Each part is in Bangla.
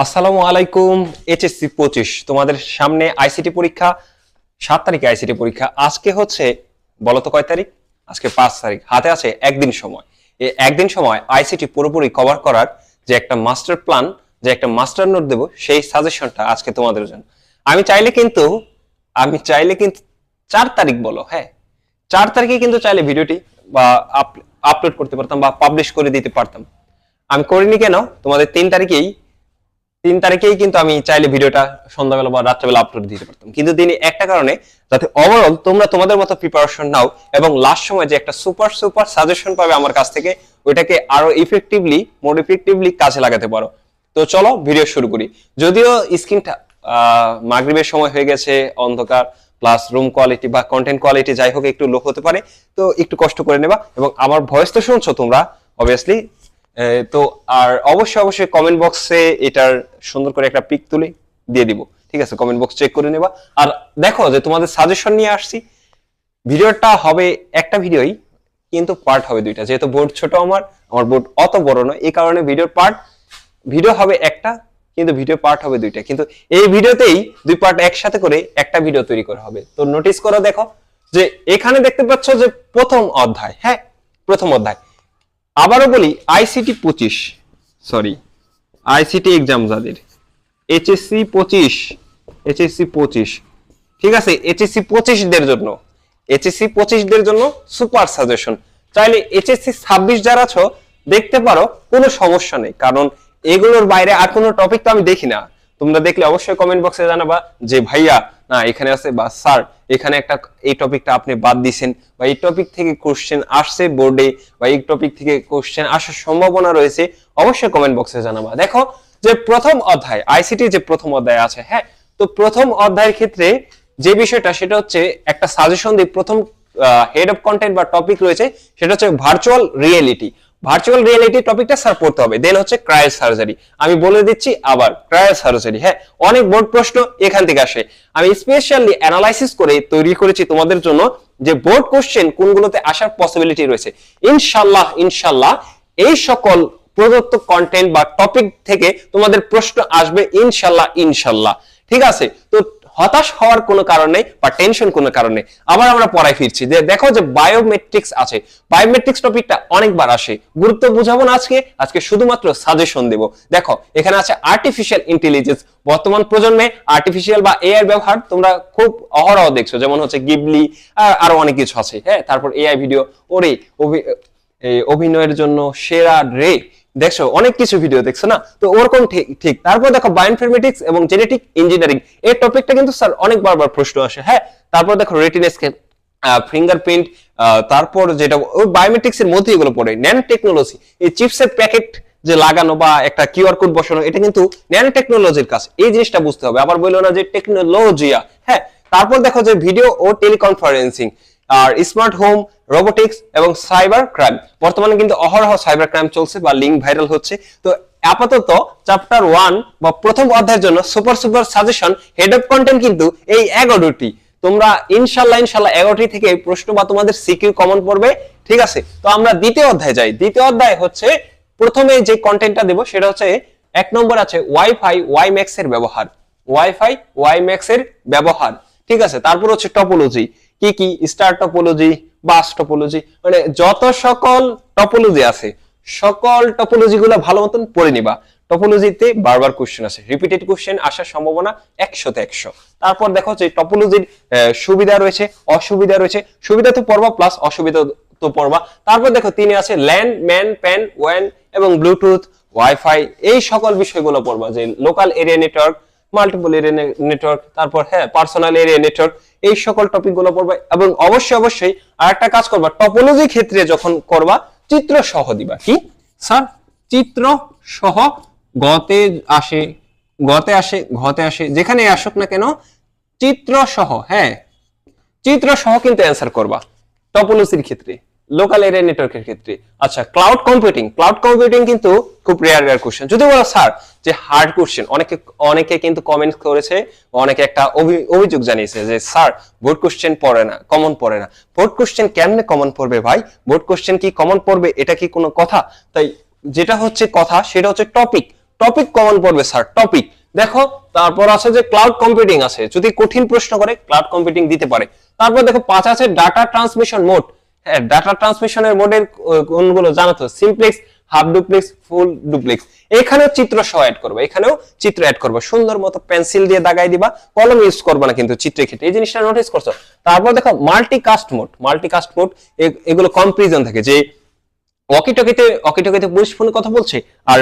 আসসালামু আলাইকুম। এইচএসসি 25 তোমাদের সামনে আইসিটি পরীক্ষা। 7 তারিখে আইসিটি পরীক্ষা। আজকে হচ্ছে বলো তো কয় তারিখ? আজকে 5 তারিখ। হাতে আছে একদিন সময়। এই একদিন সময় আইসিটি পুরোপুরি কভার করার যে একটা মাস্টার প্ল্যান, যে একটা মাস্টার নোট দেব, সেই সাজেশনটা আজকে তোমাদের জন্য। আমি চাইলে কিন্তু 4 তারিখ বলো, হ্যাঁ 4 তারিখে কিন্তু চাইলে ভিডিওটি বা আপলোড করতে পারতাম বা পাবলিশ করে দিতে পারতাম। আমি করিনি কেন? তোমাদের 3 তারিখেই কিন্তু আমি চাইলে ভিডিওটা সন্ধ্যাবেলা বা রাত্রেবেলা আপলোড দিতে পারতাম, কিন্তু দিনে একটা কারণে, যাতে ওভারঅল তোমরা তোমাদের মতো প্রিপারেশন নাও এবং লাস্ট সময় যে একটা সুপার সাজেশন পাবে আমার কাছ থেকে, ওইটাকে আরো মোর ইফেক্টিভলি কাজে লাগাতে পারো। তো চলো ভিডিও শুরু করি। যদিও স্ক্রিনটা মাগরিবের সময় হয়ে গেছে, অন্ধকার প্লাস রুম কোয়ালিটি বা কন্টেন্ট কোয়ালিটি যাই হোক একটু লো হতে পারে, তো একটু কষ্ট করে নেবা। এবং আমার ভয়েস তো শুনছো তোমরা অবভিয়াসলি। তো আর অবশ্যই কমেন্ট বক্সে এটার সুন্দর করে একটা পিক তুলে দিয়ে দিব, ঠিক আছে? কমেন্ট বক্স চেক করে নেবা। আর দেখো যে তোমাদের সাজেশন নিয়ে আসছি। ভিডিওটা হবে একটা ভিডিওই, কিন্তু পার্ট হবে দুইটা, যেহেতু বোর্ড ছোট, আমার বোর্ড অত বড় নয়, এই কারণে ভিডিও হবে একটা, কিন্তু ভিডিও পার্ট হবে দুইটা। কিন্তু এই ভিডিওতেই দুই পার্ট একসাথে করে একটা ভিডিও তৈরি করা হবে। তো নোটিস করো, দেখো যে এখানে দেখতে পাচ্ছ যে প্রথম অধ্যায়, হ্যাঁ প্রথম অধ্যায়। আবারও বলি, আইসিটি এক্সাম যাদের এইচএসসি 25, ঠিক আছে? এইচএসসি 25 দের জন্য সুপার সাজেশন। চাইলে এইচএসসি 26 যারা আছো দেখতে পারো, কোনো সমস্যা নেই, কারণ এগুলোর বাইরে আর কোনো টপিক তো আমি দেখি না। তোমরা দেখলে অবশ্যই কমেন্ট বক্সে জানাবা যে ভাইয়া না এখানে আছে, বা স্যার এখানে একটা এই টপিকটা আপনি বাদ দিয়েছেন, বা এই টপিক থেকে কোশ্চেন আসছে বোর্ডে, বা এই টপিক থেকে কোশ্চেন আসার সম্ভাবনা রয়েছে। অবশ্যই কমেন্ট বক্সে জানাবা। দেখো যে প্রথম অধ্যায় আইসিটি যে প্রথম অধ্যায় আছে, হ্যাঁ, তো প্রথম অধ্যায়ের ক্ষেত্রে যে বিষয়টা, সেটা হচ্ছে একটা সাজেশন দিয়ে প্রথম হেড অফ কন্টেন্ট বা টপিক রয়েছে, সেটা হচ্ছে ভার্চুয়াল রিয়েলিটি টপিকটা স্যার পড়তে হবে। দেন হচ্ছে ক্রায়ো সার্জারি। আমি বলে দিচ্ছি আবার, ক্রায়ো সার্জারি, হ্যাঁ অনেক বোর্ড প্রশ্ন এখান থেকে আসে। আমি স্পেশালি অ্যানালাইসিস করে তৈরি করেছি তোমাদের জন্য যে বোর্ড কোশ্চেন কোনগুলোতে আসার পসিবিলিটি রয়েছে। ইনশাআল্লাহ এই সকল প্রদত্ত কন্টেন্ট বা টপিক থেকে তোমাদের প্রশ্ন আসবে ইনশাআল্লাহ। ঠিক আছে? তো হতাশ হওয়ার কোনো কারণ নেই বা টেনশন কোনো কারণ নেই। আবার আমরা পড়ায় ফিরছি। যে দেখো যে বায়োমেট্রিক্স আছে, বায়োমেট্রিক্স টপিকটা অনেকবার আসে। গুরুত্ব বুঝাবো না আজকে শুধুমাত্র সাজেশন দেব। দেখো এখানে আছে আর্টিফিশিয়াল ইন্টেলিজেন্স। বর্তমান প্রজন্মে আর্টিফিশিয়াল বা এআই ব্যবহার তোমরা খুব অহরহ দেখছো, যেমন হচ্ছে গিবলি, আরো অনেক কিছু আছে, হ্যাঁ। তারপর এআই ভিডিও, ওরে অভিনয়ের জন্য সেরা রে, দেখছো অনেক কিছু ভিডিও দেখছো না? তো ওরকম ঠিক। তারপর দেখো বায়োইনফরমেটিক্স এবং জেনেটিক ইঞ্জিনিয়ারিং, এই টপিকটা কিন্তু স্যার অনেক বারবার প্রশ্ন আসে, হ্যাঁ। তারপর দেখো রেটিনা স্ক্যান, ফিঙ্গারপ্রিন্ট, তারপর যেটা ওই বায়োমেট্রিক্স এর মধ্যে এগুলো পড়ে। ন্যানো টেকনোলজি, এই চিপসের প্যাকেট যে লাগানো বা একটা কিউআর কোড বসানো, এটা কিন্তু ন্যানো টেকনোলজির কাজ। এই জিনিসটা বুঝতে হবে। আবার বললো না যে টেকনোলজিয়া, হ্যাঁ। তারপর দেখো যে ভিডিও ও টেলিকনফারেন্সিং, আর স্মার্ট হোম, রোবোটিক্স এবং সাইবার ক্রাইম। বর্তমানে কিন্তু অহরহ সাইবার ক্রাইম চলছে বা লিঙ্ক ভাইরাল হচ্ছে। তো আপাতত চ্যাপ্টার 1 বা প্রথম অধ্যায়ের জন্য super suggestion head of content কিন্তু এই 11টি। তোমরা ইনশাআল্লাহ 11টি থেকে প্রশ্ন বা তোমাদের সিকিউ কমন পড়বে, ঠিক আছে? তো আমরা দ্বিতীয় অধ্যায়ে যাই। দ্বিতীয় অধ্যায় হচ্ছে, প্রথমে যে কন্টেন্টটা দেব সেটা হচ্ছে 1 নম্বর আছে ওয়াইফাই ওয়াইম্যাক্স এর ব্যবহার, ঠিক আছে? তারপর হচ্ছে টপোলজি, কি স্টার টপোলজি, বাস টপোলজি, মানে যত সকল টপোলজি আছে সকল টপোলজি গুলো ভালো মতন পড়ে নিবা। টপোলজিতে বারবার কোশ্চেন আছে, রিপিটেড কোশ্চেন আসার সম্ভাবনা 100তে 100। তারপর দেখো যে টপোলজির সুবিধা রয়েছে, অসুবিধা রয়েছে। সুবিধা তো পড়বা প্লাস অসুবিধা তো পড়বা। তারপর দেখো 3 আছে ল্যান, ম্যান, প্যান, ওয়ান এবং ব্লুটুথ, ওয়াইফাই, এই সকল বিষয়গুলো পড়বা। যে local area network, multiple area network, তারপর হ্যাঁ পার্সোনাল এরিয়া নেটওয়ার্ক, এই সকল টপিক গুলো পড়বা। এবং অবশ্যই আরেকটা কাজ করবা, টপোলজি ক্ষেত্রে যখন করবা চিত্র সহ দিবা। কি স্যার? চিত্র সহ, গতে আসে, ঘতে আসে, যেখানে আসুক না কেন চিত্র সহ, হ্যাঁ চিত্র সহ কিন্তু অ্যান্সার করবা টপোলজির ক্ষেত্রে, লোকাল এরিয়া নেটওয়ার্কের ক্ষেত্রে। আচ্ছা, ক্লাউড কম্পিউটিং কিন্তু খুব রেয়ার কোশ্চেন। যদি বলো স্যার যে হার্ড কোশ্চেন, অনেকে কিন্তু কমেন্ট করেছে, অনেকে একটা অভিযোগ জানিয়েছে যে স্যার বোর্ড কোশ্চেন পড়ে না, কমন পড়ে না। বোর্ড কোশ্চেন কেমনে কমন পড়বে ভাই? বোর্ড কোশ্চেন কি কমন পড়বে, এটা কি কোনো কথা? তাই যেটা হচ্ছে কথা সেটা হচ্ছে টপিক কমন পড়বে স্যার, টপিক দেখো। তারপর আছে যে ক্লাউড কম্পিউটিং আছে, যদি কঠিন প্রশ্ন করে ক্লাউড কম্পিউটিং দিতে পারে। তারপর দেখো 5 আছে ডাটা ট্রান্সমিশন মোড। হ্যাঁ, ডাটা ট্রান্সমিশনের মোডের কোনগুলো জানো তো? Simplex, half duplex, full duplex. এখানেও চিত্র সহ অ্যাড করবে, এখানেও চিত্র অ্যাড করবে, সুন্দর মতো পেন্সিল দিয়ে দাগাই দিবা, কলম ইউজ করবে না কিন্তু চিত্রের ক্ষেত্রে, এই জিনিসটা নোটিস করছো? তারপর দেখো মাল্টিকাস্ট মোড, মাল্টিকাস্ট মোড এগুলো কম্পারিজন থাকে, যে ওয়াকিটকিতে পুলিশ ফোনে কথা বলছে আর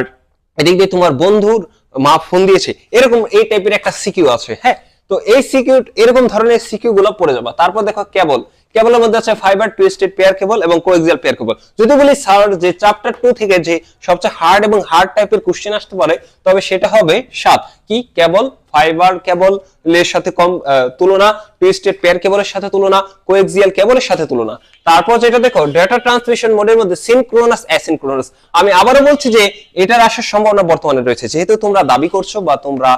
এদিক দিয়ে তোমার বন্ধুর মা ফোন দিয়েছে, এরকম এই টাইপের একটা সিকিউ আছে। হ্যাঁ, তো এই সিকিউ, এরকম ধরনের সিকিউ গুলো পড়ে যাবা। তারপর দেখো কেবল, কেবলের মধ্যে আছে ফাইবার, টুইস্টেড পেয়ার কেবল এবং কোএক্সিয়াল পেয়ার কেবল। যদি বলি স্যার যে চ্যাপ্টার 2 থেকে যে সবচেয়ে হার্ড এবং হার্ড টাইপের কোশ্চেন আসতে পারে, তবে সেটা হবে 7 কি কেবল, ফাইবার কেবলের সাথে তুলনা, টুইস্টেড পেয়ার কেবলের সাথে তুলনা, কোএক্সিয়াল কেবলের সাথে তুলনা। তারপর যেটা দেখো ডেটা ট্রান্সমিশন মোডের মধ্যে সিনক্রোনাস, অ্যাসিনক্রোনাস। আমি আবারও বলছি যে এটার আসার সম্ভাবনা বর্তমানে রয়েছে, যেহেতু তোমরা দাবি করছো বা তোমরা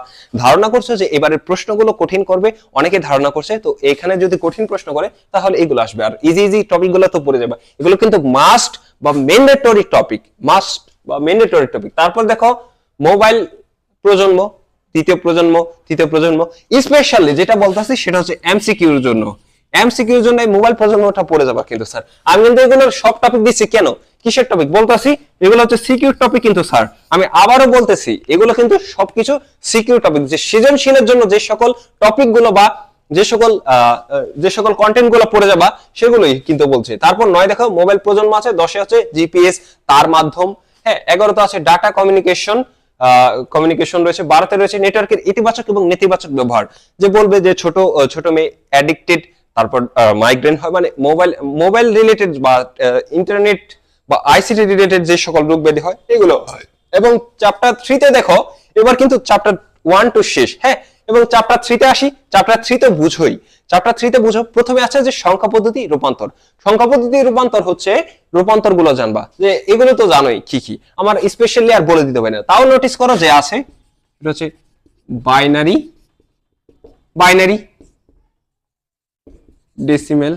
ধারণা করছো যে এবারের প্রশ্নগুলো কঠিন করবে, অনেকে ধারণা করছে, তো এখানে যদি কঠিন প্রশ্ন করে তাহলে এগুলো আসবে, আর ইজি ইজি টপিকগুলো তো পড়ে যাবে। এগুলো কিন্তু মাস্ট বা ম্যান্ডেটরি টপিক, মাস্ট বা ম্যান্ডেটরি টপিক। তারপর দেখো মোবাইল প্রজন্ম, তৃতীয় প্রজন্ম, স্পেশালি যেটা বলতেছি সেটা হচ্ছে এমসিকিউর জন্য, এমসিকিউর জন্য এই মোবাইল প্রজন্মটা পড়ে যাবে কিন্তু স্যার। আমি কিন্তু এগুলোর সব টপিক দিচ্ছি, কেন কিসের টপিক বলতাছি, এগুলো হচ্ছে সিকিউর টপিক কিন্তু স্যার। আমি আবারও বলতেছি এগুলো কিন্তু সবকিছু সিকিউর টপিক, যে সৃজনশীলের জন্য যে সকল টপিক গুলো বা যে সকল কন্টেন্ট গুলো পড়ে যাবা সেগুলোই কিন্তু বলছে। তারপর 9 দেখো মোবাইল প্রজন্ম আছে, 10 আছে জিপিএস তার মাধ্যম, হ্যাঁ 11 আছে ডাটা কমিউনিকেশন রয়েছে, 12 রয়েছে নেটওয়ার্কের ইতিবাচক এবং নেতিবাচক ব্যবহার, যে বলবে যে ছোট মেয়ে অ্যাডিক্টেড, তারপর মাইগ্রেন হয়, মানে মোবাইল রিলেটেড বা ইন্টারনেট বা আইসিটি রিলেটেড যে সকল রোগ ব্যাধি হয় এগুলো হয়। এবং চ্যাপ্টার 3 তে দেখো, এবার কিন্তু চ্যাপ্টার 1 টু শেষ। হ্যাঁ, এবং চ্যাপ্টার 3 তে আসি, চ্যাপ্টার 3 তে বুঝোই, চ্যাপ্টার 3 তে বুঝো। প্রথমে আছে যে সংখ্যা পদ্ধতি রূপান্তর। সংখ্যা পদ্ধতি রূপান্তর হচ্ছে রূপান্তর গুলো জানবা, যে এগুলো তো জানোই কি কি, আমার স্পেশালি আর বলে দিতে পারি না। তাও নোটিস করো যে আছে, এটা হচ্ছে বাইনারি, ডেসিমেল,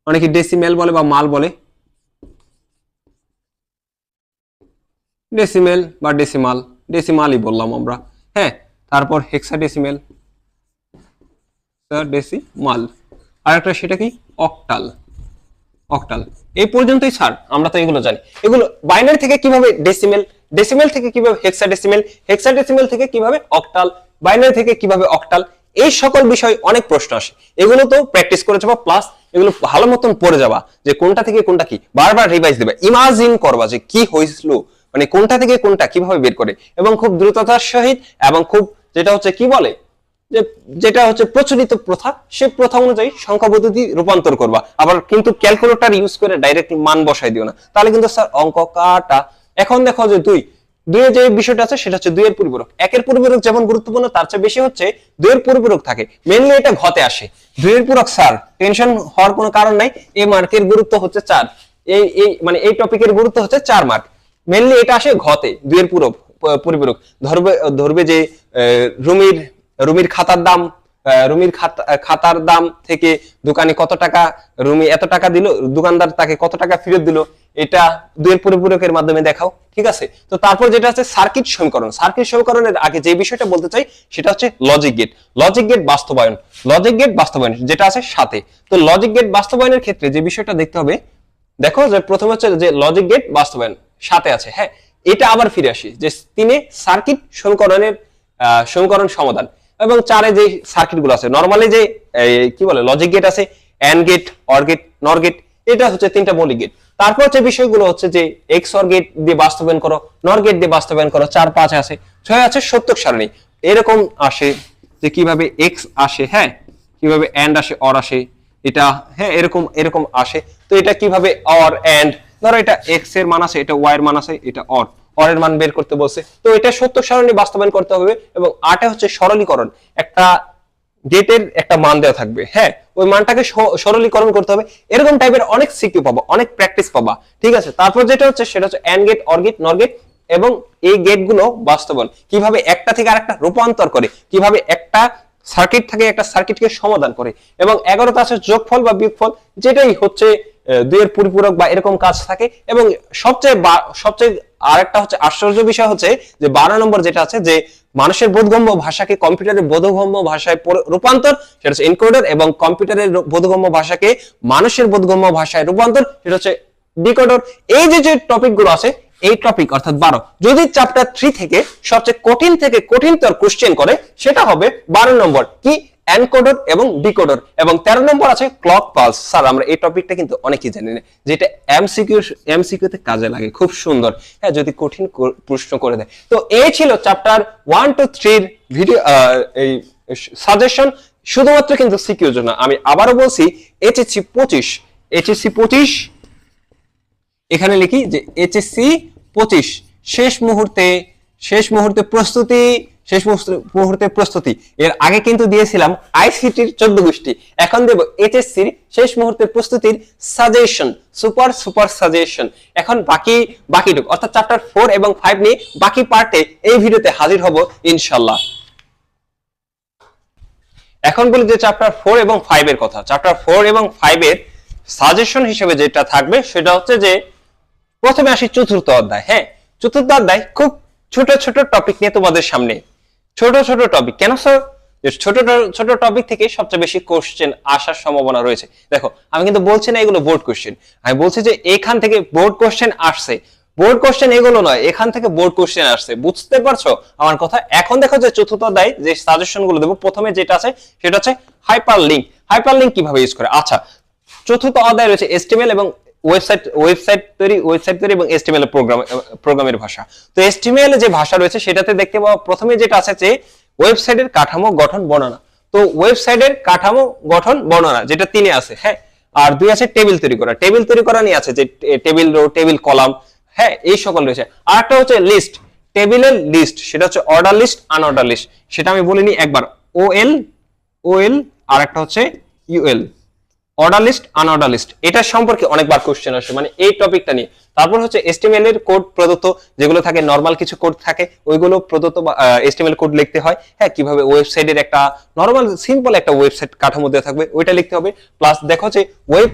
অনেকে ডেসিমেল বলে বা মাল বলে, ডেসিমেল বা ডেসিমালই বললাম আমরা। হ্যাঁ, তারপর হেক্সাডেসিমেল, ডেসিমাল, আর একটা সেটা কি অক্টাল। এই পর্যন্তই স্যার, আমরা তো এগুলো জানি। এগুলো বাইনারি থেকে কিভাবে ডেসিমেল থেকে কিভাবে হেক্সাডেসিমেল থেকে কিভাবে অক্টাল, বাইনারি থেকে কিভাবে অক্টাল, এই সকল বিষয় অনেক প্রশ্ন আসে। এগুলো তো প্র্যাকটিস করে যাবা, প্লাস এগুলো ভালো মতন পড়ে যাবা, যে কোনটা থেকে কোনটা কি, বারবার রিভাইজ দিবা, ইমাজিন করবা যে কি হয়েছিল, মানে কোনটা থেকে কোনটা কিভাবে বের করে, এবং খুব দ্রুততার সহিত, এবং খুব যেটা হচ্ছে কি বলে, যেটা হচ্ছে প্রচলিত প্রথা, সেই প্রথা অনুযায়ী সংখ্যা পদ্ধতি রূপান্তর করবা। আবার কিন্তু ক্যালকুলেটর ইউজ করে ডাইরেক্ট মান বসাই দিও না, তাহলে কিন্তু স্যার অঙ্ক কাটা। এখন দেখো যে দুইয়ের যে বিষয়টা আছে সেটা হচ্ছে 2 এর পরিপূরক। 1 এর পরিপূরক যেমন গুরুত্বপূর্ণ, তার চেয়ে বেশি হচ্ছে 2 এর পরিপূরক থাকে, মেইনলি এটা ঘতে আসে। 2 এর পূরক স্যার টেনশন হওয়ার কোনো কারণ নাই, এই মার্কের গুরুত্ব হচ্ছে 4, মানে এই টপিকের গুরুত্ব হচ্ছে 4 মার্ক, মেইনলি এটা আসে ঘতে। 2 এর পরিপূরক ধরবে যে রুমির খাতার দাম থেকে দোকানি কত টাকা, রুমি এত টাকা দিল, দোকানদার তাকে কত টাকা ফেরত দিল, এটা 2 এর পরিপূরকের মাধ্যমে দেখাও। ঠিক আছে, তো তারপর যেটা আছে সার্কিট সমীকরণের আগে যে বিষয়টা বলতে চাই সেটা হচ্ছে লজিক গেট বাস্তবায়ন, যেটা আছে সাথে। তো লজিক গেট বাস্তবায়নের ক্ষেত্রে যে বিষয়টা দেখতে হবে, দেখো যে প্রথমে হচ্ছে যে লজিক গেট বাস্তবায়ন সাথে আছে। হ্যাঁ, এটা আবার ফিরে আসি যে 3 সার্কিট সমীকরণ সমাধান, এবং 4 যে সার্কিট গুলো আছে নরমালি, যে কি বলে লজিক গেট আছে, এন্ড গেট, অর গেট, নর গেট, এটা হচ্ছে 3টা মৌলিক গেট। তারপর যে বিষয়গুলো হচ্ছে যে এক্স অর গেট দিয়ে বাস্তবায়ন করো, নর গেট দিয়ে বাস্তবায়ন করো, 4 5 আছে, 6 আছে সত্যক সারণী, এরকম আসে যে কিভাবে এক্স আসে, হ্যাঁ কিভাবে এন্ড আসে, অর আসে, এটা হ্যাঁ এরকম আসে। তো এটা কিভাবে অর এন্ড, ধরো এটা এক্স এর মান আছে, এটা ওয়াই এর মান আছে, এটা অর এর মান বের করতে বলছে, তো এটা সত্যক সারণী বাস্তবায়ন করতে হবে। এবং 8 হচ্ছে সরলীকরণ, একটা গেটের একটা মান দেওয়া থাকবে, হ্যাঁ ওই মানটাকে সরলীকরণ করতে হবে। এরকম টাইপের অনেক সিকিউ পাবা, অনেক প্র্যাকটিস পাবা। ঠিক আছে, তারপর যেটা হচ্ছে সেটা হচ্ছে এন্ড গেট, অর গেট, নর গেট, এবং এই গেট গুলো বাস্তবায়ন কিভাবে একটা থেকে আরেকটা রূপান্তর করে, কিভাবে একটা সার্কিট থেকে একটা সার্কিটকে সমাধান করে। এবং 11টা আছে যোগফল বা বিয়োগফল, যেটাই হচ্ছে 2 এর পরিপূরক বা এরকম কাজ থাকে। এবং সবচেয়ে আরেকটা হচ্ছে আশ্চর্য বিষয় হচ্ছে যে 12 নম্বর যেটা আছে যে মানুষের বোধগম্য ভাষাকে কম্পিউটারের বোধগম্য ভাষায় রূপান্তর, সেটা হচ্ছে এনকোডার, এবং কম্পিউটারের বোধগম্য ভাষাকে মানুষের বোধগম্য ভাষায় রূপান্তর, সেটা হচ্ছে ডিকোডার। এই যে টপিক গুলো আছে, এই টপিক অর্থাৎ 12, যদি চ্যাপ্টার 3 থেকে সবচেয়ে কঠিন থেকে কঠিনতর কোশ্চেন করে সেটা হবে 12 নম্বর কি এনকোডার এবং ডিকোডার। এবং 13 নম্বর আছে ক্লক পালস। স্যার আমরা এই টপিকটা কিন্তু অনেকেই জানি না, যেটা এমসিকিউ তে কাজে লাগে, খুব সুন্দর, হ্যাঁ, যদি কঠিন প্রশ্ন করে দেয়। তো এই ছিল চ্যাপ্টার 1 to 3 এর ভিডিও, এই সাজেশন শুধুমাত্র কিন্তু সিকিউর জন্য। আমি আবারও বলছি এইচএসসি 25 এখানে লিখি যে এইচএসসি 25 শেষ মুহূর্তে প্রস্তুতি। এর আগে কিন্তু দিয়েছিলাম আইসিটির 14 গোষ্ঠী, এখন দেব এইচএসসির শেষ মুহূর্তের প্রস্তুতির সাজেশন, সুপার সাজেশন। এখন বাকিটুকু অর্থাৎ চ্যাপ্টার 4 এবং 5 নিয়ে বাকি পার্টে এই ভিডিওতে হাজির হব ইনশাআল্লাহ। এখন বলি যে চ্যাপ্টার 4 এবং 5 এর কথা। চ্যাপ্টার 4 এবং 5 এর সাজেশন হিসেবে যেটা থাকবে সেটা হচ্ছে যে প্রথমে আসি চতুর্থ অধ্যায়। হ্যাঁ, চতুর্থ অধ্যায় খুব ছোট ছোট টপিক নিয়ে তোমাদের সামনে, ছোট টপিক। কেন স্যার? ছোট টপিক থেকে সবচেয়ে বেশি কোশ্চেন আসার সম্ভাবনা রয়েছে। দেখো, আমি কিন্তু বলছি না এগুলো বোর্ড কোশ্চেন, আমি বলছি যে এখান থেকে বোর্ড কোশ্চেন আসছে। বোর্ড কোশ্চেন এগুলো নয়, এখান থেকে বোর্ড কোশ্চেন আসছে, বুঝতে পারছো আমার কথা? এখন দেখো যে চতুর্থ অধ্যায় যে সাজেশন গুলো দেবো, প্রথমে যেটা আছে সেটা হচ্ছে হাইপারলিংক কিভাবে ইউজ করে। আচ্ছা, চতুর্থ অধ্যায় রয়েছে HTML এবং ওয়েবসাইট তৈরি এবং HTML প্রোগ্রামের ভাষা। তো HTML যে ভাষা রয়েছে সেটাতে দেখতে পাবো প্রথমে যেটা আছে যে ওয়েবসাইটের কাঠামো গঠন বর্ণনা। তো ওয়েবসাইটের কাঠামো গঠন বর্ণনা যেটা 3 এ আছে, হ্যাঁ। আর 2 আছে টেবিল তৈরি করা নিয়ে আছে, যে টেবিল রো, টেবিল কলাম, হ্যাঁ, এই সকল রয়েছে। আর একটা হচ্ছে লিস্ট, টেবিলের লিস্ট, সেটা হচ্ছে অর্ডার লিস্ট, আনঅর্ডার লিস্ট। সেটা আমি বলিনি একবার, ওএল আর একটা হচ্ছে UL, order list, unorder list. এটা সম্পর্কে অনেকবার কোশ্চেন আসে, মানে এই টপিকটা নিয়ে। তারপর হচ্ছে HTML এর কোড প্রদত্ত যেগুলো থাকে, নরমাল কিছু কোড থাকে, ওইগুলো প্রদত্ত HTML কোড লিখতে হয়, হ্যাঁ, কিভাবে ওয়েবসাইটের একটা নরমাল সিম্পল একটা ওয়েবসাইট কাঠামো দেওয়া থাকবে ওইটা লিখতে হবে। প্লাস দেখো যে ওয়েব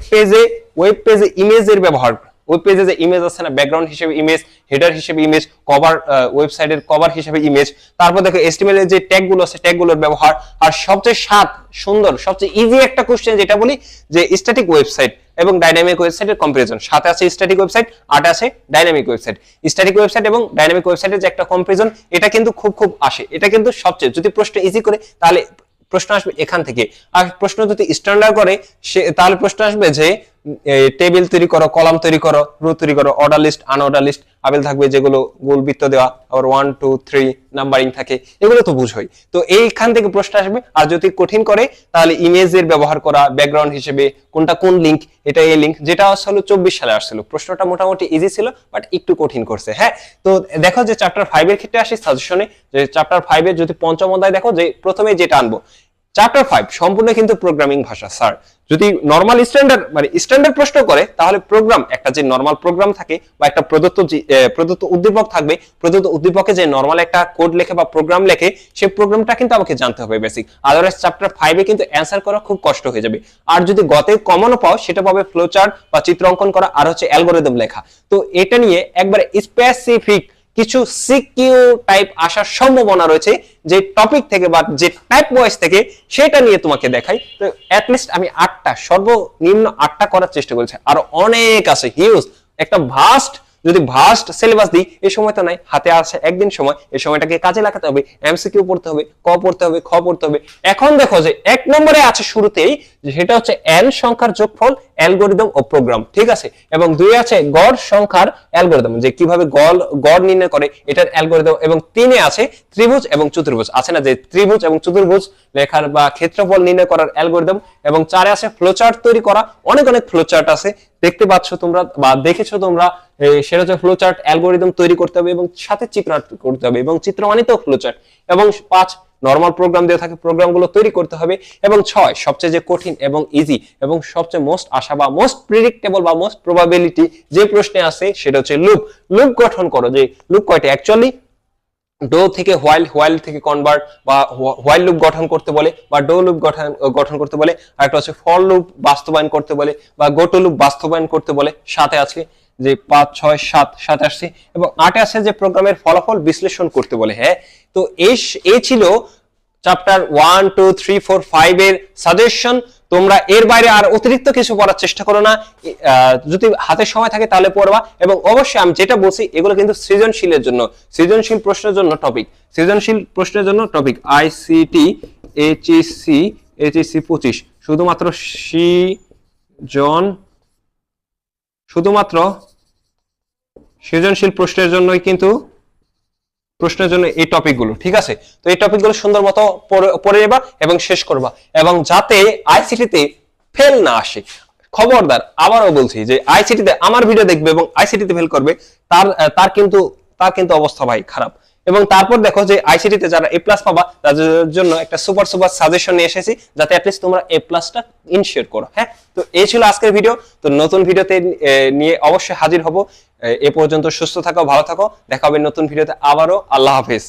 পেজে ইমেজের ব্যবহার, ওয়েব পেজে যে ইমেজ আছে না, ব্যাকগ্রাউন্ড হিসেবে ইমেজ, হেডার হিসেবে ইমেজ, কভার, ওয়েবসাইটের কভার হিসেবে ইমেজ। তারপর দেখো HTML এর যে ট্যাগগুলো আছে, ট্যাগগুলোর ব্যবহার। আর সবচেয়ে সুন্দর সবচেয়ে ইজি একটা কোশ্চেন যেটা বলি যে স্ট্যাটিক ওয়েবসাইট এবং ডাইনামিক ওয়েবসাইটের কম্পারিজন। সাথে আছে স্ট্যাটিক ওয়েবসাইট, আটে আছে ডাইনামিক ওয়েবসাইট। স্ট্যাটিক ওয়েবসাইট এবং ডাইনামিক ওয়েবসাইটের যে একটা কম্পারিজন, এটা কিন্তু খুব আসে। এটা কিন্তু সবচেয়ে, যদি প্রশ্ন ইজি করে তাহলে প্রশ্ন আসবে এখান থেকে। আর প্রশ্ন যদি স্ট্যান্ডার্ড করে তাহলে প্রশ্ন আসবে যে টেবিল তৈরি করো, কলাম তৈরি করো, রো তৈরি করো, অর্ডার লিস্ট, আনঅর্ডার লিস্ট, আবেল থাকবে যেগুলো গোল বৃত্ত দেওয়া, আবার 1 2 3 নাম্বারিং থাকে, এগুলো তো বুঝোই। তো এইখান থেকে প্রশ্ন আসবে। আর যদি কঠিন করে তাহলে ইমেজের ব্যবহার করা, ব্যাকগ্রাউন্ড হিসেবে কোনটা কোন লিংক, এটা এই লিংক, যেটা আসলে 24 সালে আসছিল। প্রশ্নটা মোটামুটি ইজি ছিল, বাট একটু কঠিন করছে, হ্যাঁ। তো দেখো যে চ্যাপ্টার 5 এর ক্ষেত্রে আসি সাজেশনে, যে চ্যাপ্টার 5 এর যদি পঞ্চম অধ্যায় দেখো, যে প্রথমে যেটা আনবো চ্যাপ্টার 5 সম্পূর্ণ কিন্তু প্রোগ্রামিং ভাষা। স্যার যদি নরমাল স্ট্যান্ডার্ড প্রশ্ন করে তাহলে প্রোগ্রাম, একটা যে নরমাল প্রোগ্রাম থাকে বা একটা প্রদত্ত উদ্দীপক থাকবে, প্রদত্ত উদ্দীপকে যে নরমাল একটা কোড লেখে বা প্রোগ্রাম লেখে, সেই প্রোগ্রামটা কিন্তু আমাকে জানতে হবে বেসিক। আদারওয়াইজ চ্যাপ্টার 5 এ কিন্তু অ্যানসার করা খুব কষ্ট হয়ে যাবে। আর যদি গতে কমনও পাও, সেটা পাবে ফ্লোচার্ট বা চিত্র অঙ্কন করা, আর হচ্ছে অ্যালগরিদম লেখা। তো এটা নিয়ে একবারে স্পেসিফিক কিছু সিকিউ টাইপ আসার সম্ভাবনা রয়েছে যে টপিক থেকে বা যে টাইপ ওয়াইজ থেকে, সেটা নিয়ে তোমাকে দেখাই। তো অ্যাটলিস্ট আমি 8টা, সর্বনিম্ন 8টা করার চেষ্টা করেছি, আর অনেক আছে, হিউজ একটা যদি ভাস্ট সিলেবাস দিই, এই সময় তো নাই, হাতে আছে একদিন সময়, এই সময়টাকে কাজে লাগাতে হবে। এমসিকিউ পড়তে হবে, ক পড়তে হবে, খ পড়তে হবে। এখন দেখো যে 1 নম্বরে আছে শুরুতেই, সেটা হচ্ছে n সংখ্যার যোগফল, অ্যালগরিদম ও প্রোগ্রাম, ঠিক আছে। এবং 2 আছে গড় সংখ্যার অ্যালগরিদম, যে কিভাবে গড় নির্ণয় করে, এটার অ্যালগরিদম। এবং 3 এ আছে ত্রিভুজ এবং চতুর্ভুজ, আছে না যে ত্রিভুজ এবং চতুর্ভুজ লেখার বা ক্ষেত্রফল নির্ণয় করার অ্যালগরিদম। এবং 4 এ আছে ফ্লোচার্ট তৈরি করা, অনেক ফ্লোচার্ট আছে, দেখতে পাচ্ছ তোমরা বা দেখেছো তোমরা, সেটা হচ্ছে ফ্লোচার্ট অ্যালগরিদম তৈরি করতে হবে এবং সাথে চিত্র করতে হবে, এবং চিত্র মানে তো ফ্লোচার্ট। এবং 5 নরমাল প্রোগ্রাম দেওয়া থাকে, প্রোগ্রামগুলো তৈরি করতে হবে। এবং 6 সবচেয়ে যে কঠিন এবং ইজি এবং সবচেয়ে মোস্ট আশা বা মোস্ট প্রেডিক্টেবল বা মোস্ট প্রবাবিলিটি যে প্রশ্নে আছে, সেটা হচ্ছে লুপ গঠন করো। যে লুপ কয়টা অ্যাকচুয়ালি, ডো থেকে হোয়াইল থেকে কনভার্ট বা হোয়াইল লুপ গঠন করতে বলে, বা ডো লুপ গঠন করতে বলে। আর একটা হচ্ছে ফর লুপ বাস্তবায়ন করতে বলে, বা গো টু লুপ বাস্তবায়ন করতে বলে। সাথে আছে যে 5 6 7 7 আসছে এবং 8 আছে যে প্রোগ্রামের ফলাফল বিশ্লেষণ করতে বলে। হ্যাঁ, তো এই ছিল চ্যাপ্টার 1 2 3 4 5 এর সাজেশন। তোমরা এর বাইরে আর অতিরিক্ত কিছু পড়ার চেষ্টা করো না, যদি হাতে সময় থাকে তাহলে পড়বা। এবং অবশ্যই আমি যেটা বলছি এগুলো কিন্তু সৃজনশীলের জন্য, সৃজনশীল প্রশ্নের জন্য টপিক, সৃজনশীল প্রশ্নের জন্য টপিক আইসিটি এইচএসসি 25 শুধুমাত্র শুধুমাত্র সৃজনশীল প্রশ্নের জন্যই কিন্তু প্রশ্নের জন্য এই টপিকগুলো, ঠিক আছে? তো এই টপিকগুলো সুন্দর মতো পড়ে নেবা এবং শেষ করবা, এবং যাতে আইসিটিতে ফেল না আসে। খবরদার, আবারও বলছি যে আইসিটিতে আমার ভিডিও দেখবে এবং আইসিটিতে ফেল করবে, তার কিন্তু অবস্থা ভাই খারাপ। এবং তারপর দেখো যে আইসিটিতে যারা এ প্লাস পাবা তাদের জন্য একটা সুপার সাজেশন নিয়ে এসেছি, যাতে অ্যাটলিস্ট তোমরা এ প্লাসটা ইনশিওর করো। হ্যাঁ, তো এই ছিল আজকের ভিডিও। তো নতুন ভিডিওতে নিয়ে অবশ্যই হাজির হব। এ পর্যন্ত সুস্থ থাকো, ভালো থাকো, দেখা হবে নতুন ভিডিওতে আবারও। আল্লাহ হাফেজ।